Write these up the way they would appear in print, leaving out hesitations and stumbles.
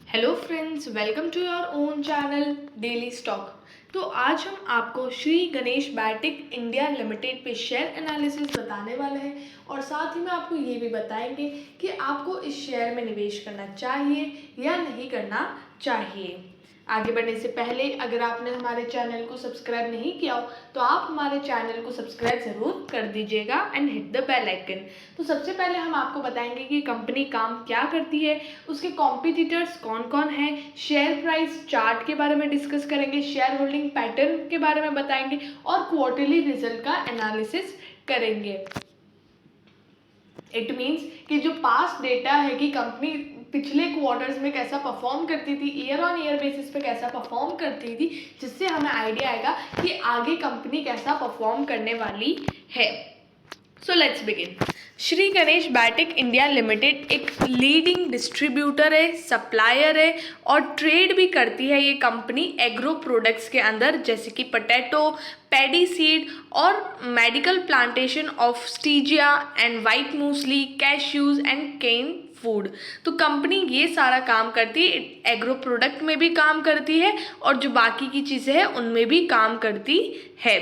Hello friends, welcome to your own channel daily stock. तो आज हम आपको Shri Ganesh biotech India limited पे शेयर एनालिसिस बताने वाले हैं और साथ ही में आपको ये भी बताएंगे कि आपको इस शेयर में निवेश करना चाहिए या नहीं करना चाहिए। आगे बढ़ने से पहले अगर आपने हमारे चैनल को सब्सक्राइब नहीं किया हो तो आप हमारे चैनल को सब्सक्राइब ज़रूर कर दीजिएगा and hit the bell icon. तो सबसे पहले हम आपको बताएंगे कि कंपनी काम क्या करती है, उसके कॉम्पिटिटर्स कौन कौन हैं, शेयर प्राइस चार्ट के बारे में डिस्कस करेंगे, शेयर होल्डिंग पैटर्न के बारे में बताएंगे और क्वार्टरली रिजल्ट का एनालिसिस करेंगे। इट मीन्स कि जो पास्ट डेटा है कि कंपनी पिछले क्वार्टर्स में कैसा परफॉर्म करती थी, ईयर ऑन ईयर बेसिस पे कैसा परफॉर्म करती थी, जिससे हमें आइडिया आएगा कि आगे कंपनी कैसा परफॉर्म करने वाली है। So let's begin. Shri Ganesh biotech India limited एक लीडिंग डिस्ट्रीब्यूटर है, सप्लायर है और ट्रेड भी करती है ये कंपनी एग्रो प्रोडक्ट्स के अंदर, जैसे कि पोटैटो, पैडी सीड और medical plantation of stevia and white musli, cashews and cane food. तो कंपनी ये सारा काम करती है, एग्रो प्रोडक्ट में भी काम करती है और जो बाकी की चीज़ें हैं उनमें भी काम करती है।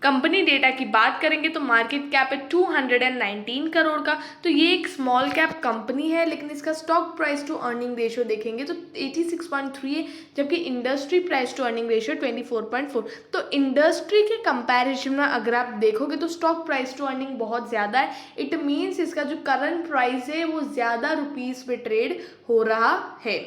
कंपनी डेटा की बात करेंगे तो मार्केट कैप है 219 करोड़ का। तो ये एक स्मॉल कैप कंपनी है, लेकिन इसका stock price to earning ratio देखेंगे तो 86.3 है, जबकि industry price to earning ratio 24.4। तो इंडस्ट्री के कंपैरिजन में अगर आप देखोगे तो स्टॉक प्राइस टू अर्निंग बहुत ज़्यादा है। इट मीन्स इसका जो करंट प्राइस है वो ज़्यादा रुपीज़ पे ट्रेड हो रहा है।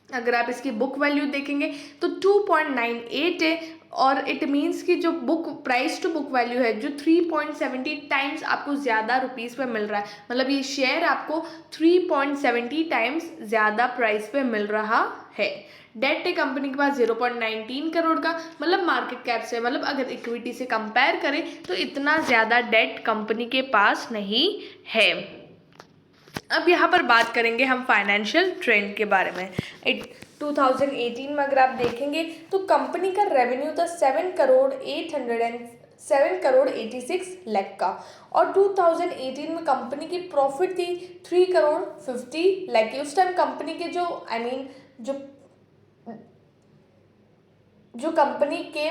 अगर आप इसकी बुक वैल्यू देखेंगे तो 2.98 है और इट मीन्स कि जो book price to book value है जो 3.70 टाइम्स आपको ज़्यादा रुपीज़ पे मिल रहा है। मतलब ये शेयर आपको 3.70 टाइम्स ज़्यादा प्राइस पे मिल रहा है। डेट है कंपनी के पास 0.19 करोड़ का, मतलब मार्केट कैप से, मतलब अगर इक्विटी से कंपेयर करें तो इतना ज़्यादा डेट कंपनी के पास नहीं है। अब यहाँ पर बात करेंगे हम फाइनेंशियल ट्रेंड के बारे में। 2018 में अगर आप देखेंगे तो कंपनी का रेवेन्यू था 7 करोड़ 86 लाख का और 2018 में कंपनी की प्रॉफिट थी 3 करोड़ 50 लाख की। उस टाइम कंपनी के जो जो कंपनी के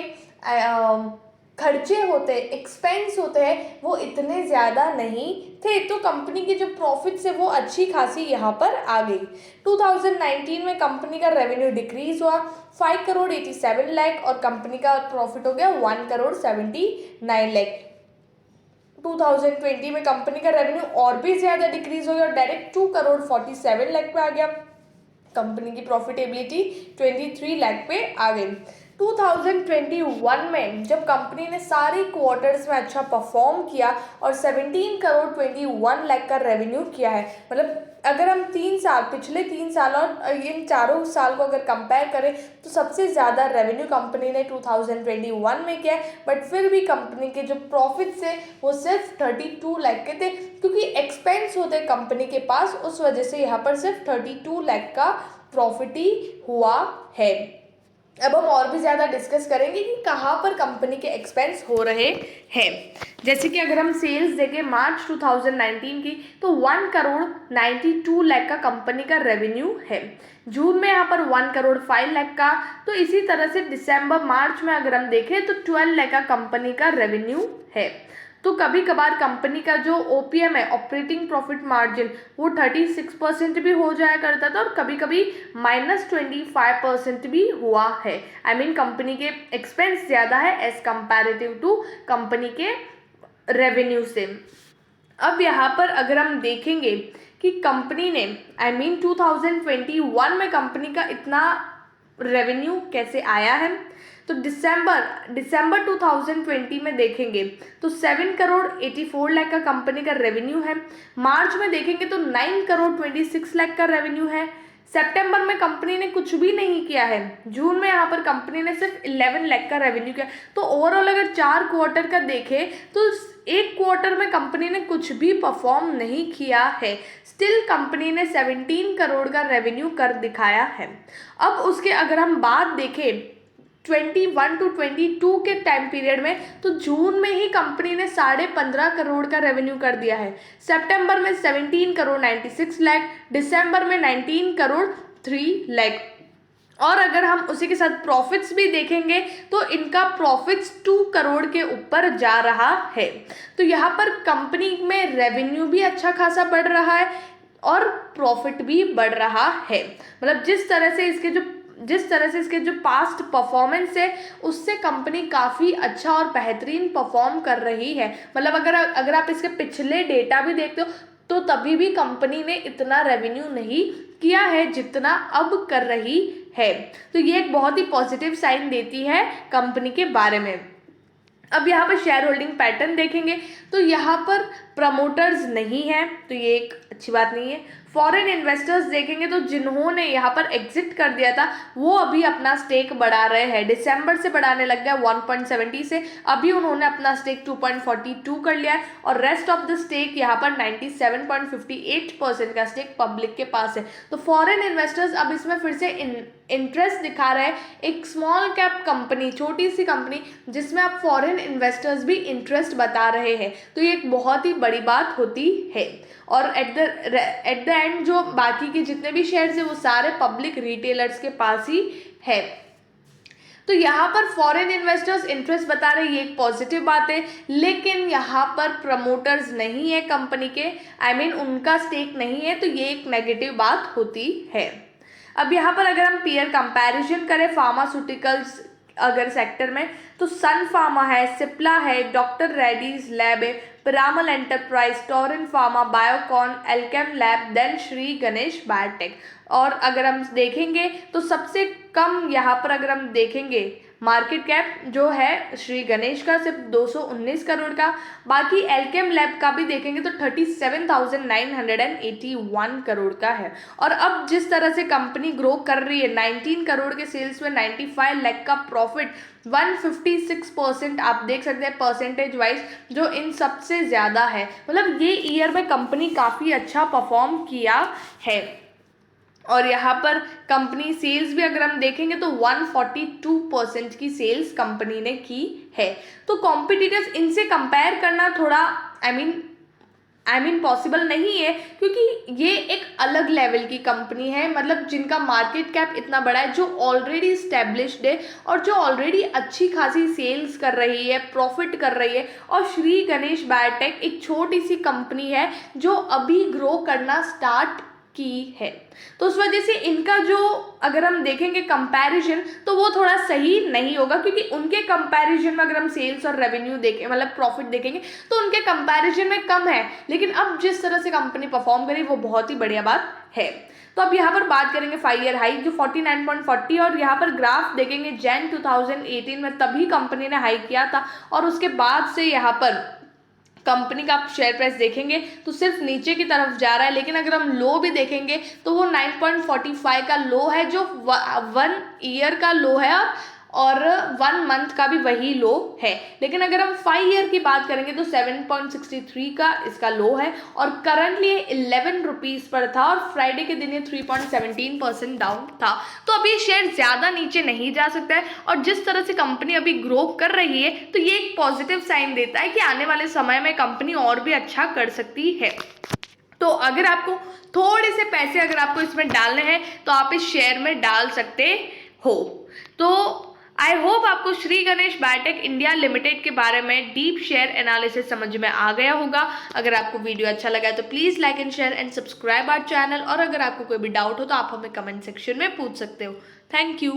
खर्चे होते हैं, एक्सपेंस होते हैं, वो इतने ज़्यादा नहीं थे, तो कंपनी की जो प्रॉफिट्स है वो अच्छी खासी यहाँ पर आ गई। 2019 में कंपनी का रेवेन्यू डिक्रीज हुआ 5 करोड़ 87 लाख और कंपनी का प्रॉफिट हो गया 1 करोड़ 79 लाख। 2020 में कंपनी का रेवेन्यू और भी ज़्यादा डिक्रीज हो गया और डायरेक्ट 2 करोड़ 47 लाख पे आ गया। कंपनी की प्रॉफिटेबिलिटी 23 लाख पे आ गई। 2021 में जब कंपनी ने सारे क्वार्टर्स में अच्छा परफॉर्म किया और 17 करोड़ 21 लाख का रेवेन्यू किया है। मतलब अगर हम पिछले 3 साल और इन चारों साल को अगर कंपेयर करें तो सबसे ज़्यादा रेवेन्यू कंपनी ने 2021 में किया है। बट फिर भी कंपनी के जो प्रॉफिट्स है वो सिर्फ 32 लाख के थे, क्योंकि एक्सपेंस होते कंपनी के पास, उस वजह से यहाँ पर सिर्फ 32 लाख का प्रॉफिट ही हुआ है। अब हम और भी ज़्यादा डिस्कस करेंगे कि कहाँ पर कंपनी के एक्सपेंस हो रहे हैं। जैसे कि अगर हम सेल्स देखें मार्च 2019 की तो 1 करोड़ 92 लाख का कंपनी का रेवेन्यू है। जून में यहाँ पर 1 करोड़ 5 लाख का। तो इसी तरह से दिसंबर मार्च में अगर हम देखें तो 12 लाख का कंपनी का रेवेन्यू है। तो कभी कभार कंपनी का जो OPM है, ऑपरेटिंग प्रॉफिट मार्जिन, वो 36% भी हो जाया करता था और कभी कभी -25% भी हुआ है। आई मीन कंपनी के एक्सपेंस ज़्यादा है एज कंपैरेटिव टू कंपनी के रेवेन्यू से। अब यहाँ पर अगर हम देखेंगे कि कंपनी ने 2021 में कंपनी का इतना रेवेन्यू कैसे आया है, तो दिसंबर 2020 में देखेंगे तो 7 करोड़ 84 लाख का कंपनी का रेवेन्यू है। मार्च में देखेंगे तो 9 करोड़ 26 लाख का रेवेन्यू है। सितंबर में कंपनी ने कुछ भी नहीं किया है। जून में यहाँ पर कंपनी ने सिर्फ 11 लाख का रेवेन्यू किया। तो ओवरऑल अगर 4 क्वार्टर का देखें तो एक क्वार्टर में कंपनी ने कुछ भी परफॉर्म नहीं किया है। स्टिल कंपनी ने 17 करोड़ का रेवेन्यू कर दिखाया है। अब उसके अगर हम बात देखें 21 टू 22 के टाइम पीरियड में, तो जून में ही कंपनी ने 15.5 करोड़ का रेवेन्यू कर दिया है, सितंबर में 17 करोड़ 96 लाख, दिसंबर में 19 करोड़ 3 लाख। और अगर हम उसी के साथ प्रॉफिट्स भी देखेंगे तो इनका प्रॉफिट्स 2 करोड़ के ऊपर जा रहा है। तो यहाँ पर कंपनी में रेवेन्यू भी अच्छा खासा बढ़ रहा है और प्रॉफिट भी बढ़ रहा है। मतलब जिस तरह से इसके जो पास्ट परफॉर्मेंस है उससे कंपनी काफ़ी अच्छा और बेहतरीन परफॉर्म कर रही है। मतलब अगर आप इसके पिछले डेटा भी देखते हो तो तभी भी कंपनी ने इतना रेवेन्यू नहीं किया है जितना अब कर रही है। तो ये एक बहुत ही पॉजिटिव साइन देती है कंपनी के बारे में। अब यहाँ पर शेयर होल्डिंग पैटर्न देखेंगे तो यहाँ पर प्रमोटर्स नहीं है, तो ये एक अच्छी बात नहीं है। फॉरेन इन्वेस्टर्स देखेंगे तो जिन्होंने यहाँ पर एग्जिट कर दिया था वो अभी अपना स्टेक बढ़ा रहे हैं, दिसंबर से बढ़ाने लग गया 1.70 से, अभी उन्होंने अपना स्टेक 2.42 कर लिया है और रेस्ट ऑफ द स्टेक यहाँ पर 97.58% का स्टेक पब्लिक के पास है। तो फॉरेन इन्वेस्टर्स अब इसमें फिर से इंटरेस्ट दिखा रहे हैं। एक स्मॉल कैप कंपनी, छोटी सी कंपनी जिसमें आप फॉरेन इन्वेस्टर्स भी इंटरेस्ट बता रहे हैं, तो ये एक बहुत ही बड़ी बात होती है। और एट द एंड जो बाकी के जितने भी शेयर्स हैं वो सारे पब्लिक रिटेलर्स के पास ही है। तो यहाँ पर फॉरेन इन्वेस्टर्स इंटरेस्ट बता रहे, ये एक पॉजिटिव बात है। लेकिन यहाँ पर प्रमोटर्स नहीं है कंपनी के, उनका स्टेक नहीं है, तो ये एक नेगेटिव बात होती है। अब यहाँ पर अगर हम पीयर कंपैरिजन करें फार्मास्यूटिकल्स अगर सेक्टर में, तो सन फार्मा है, सिप्ला है, डॉक्टर रेड्डीज लैब है, Piramal enterprise, torrent pharma, Biocon, Alkem lab, then Shri Ganesh biotech. और अगर हम देखेंगे तो सबसे कम यहाँ पर अगर हम देखेंगे मार्केट कैप जो है श्री गणेश का सिर्फ 219 करोड़ का, बाकी एल्केम लैब का भी देखेंगे तो 37,981 करोड़ का है। और अब जिस तरह से कंपनी ग्रो कर रही है, 19 करोड़ के सेल्स में 95 लाख का प्रॉफिट, 156% आप देख सकते हैं परसेंटेज वाइज, जो इन सबसे ज़्यादा है। मतलब ये ईयर में कंपनी काफ़ी अच्छा परफॉर्म किया है। और यहाँ पर कंपनी सेल्स भी अगर हम देखेंगे तो 142% की सेल्स कंपनी ने की है। तो कॉम्पिटिटर्स इनसे कंपेयर करना थोड़ा पॉसिबल नहीं है, क्योंकि ये एक अलग लेवल की कंपनी है। मतलब जिनका मार्केट कैप इतना बड़ा है, जो ऑलरेडी स्टैब्लिश्ड है और जो ऑलरेडी अच्छी खासी सेल्स कर रही है, प्रॉफिट कर रही है। और श्री गणेश बायोटेक एक छोटी सी कंपनी है जो अभी ग्रो करना स्टार्ट की है। तो उस वजह से इनका जो अगर हम देखेंगे कंपैरिजन तो वो थोड़ा सही नहीं होगा, क्योंकि उनके कंपैरिजन में अगर हम सेल्स और रेवेन्यू देखें, मतलब प्रॉफिट देखेंगे, तो उनके कंपैरिजन में कम है। लेकिन अब जिस तरह से कंपनी परफॉर्म करी वो बहुत ही बढ़िया बात है। तो अब यहाँ पर बात करेंगे 5 ईयर हाई जो 49.40, और यहाँ पर ग्राफ देखेंगे जैन 2018 में तभी कंपनी ने हाई किया था और उसके बाद से यहाँ पर कंपनी का आप शेयर प्राइस देखेंगे तो सिर्फ नीचे की तरफ जा रहा है। लेकिन अगर हम लो भी देखेंगे तो वो 9.45 का लो है, जो 1 ईयर का लो है और 1 मंथ का भी वही लो है। लेकिन अगर हम 5 ईयर की बात करेंगे तो 7.63 का इसका लो है और करंटली 11 रुपीज़ पर था और फ्राइडे के दिन ये 3.17% डाउन था। तो अभी शेयर ज़्यादा नीचे नहीं जा सकता है और जिस तरह से कंपनी अभी ग्रो कर रही है तो ये एक पॉजिटिव साइन देता है कि आने वाले समय में कंपनी और भी अच्छा कर सकती है। तो अगर आपको थोड़े से पैसे अगर आपको इसमें डालने हैं तो आप इस शेयर में डाल सकते हो। तो आई होप आपको Shri Ganesh biotech India limited के बारे में डीप शेयर एनालिसिस समझ में आ गया होगा। अगर आपको वीडियो अच्छा लगा तो please like and share and subscribe our channel. और अगर आपको कोई भी डाउट हो तो आप हमें कमेंट सेक्शन में पूछ सकते हो। Thank you.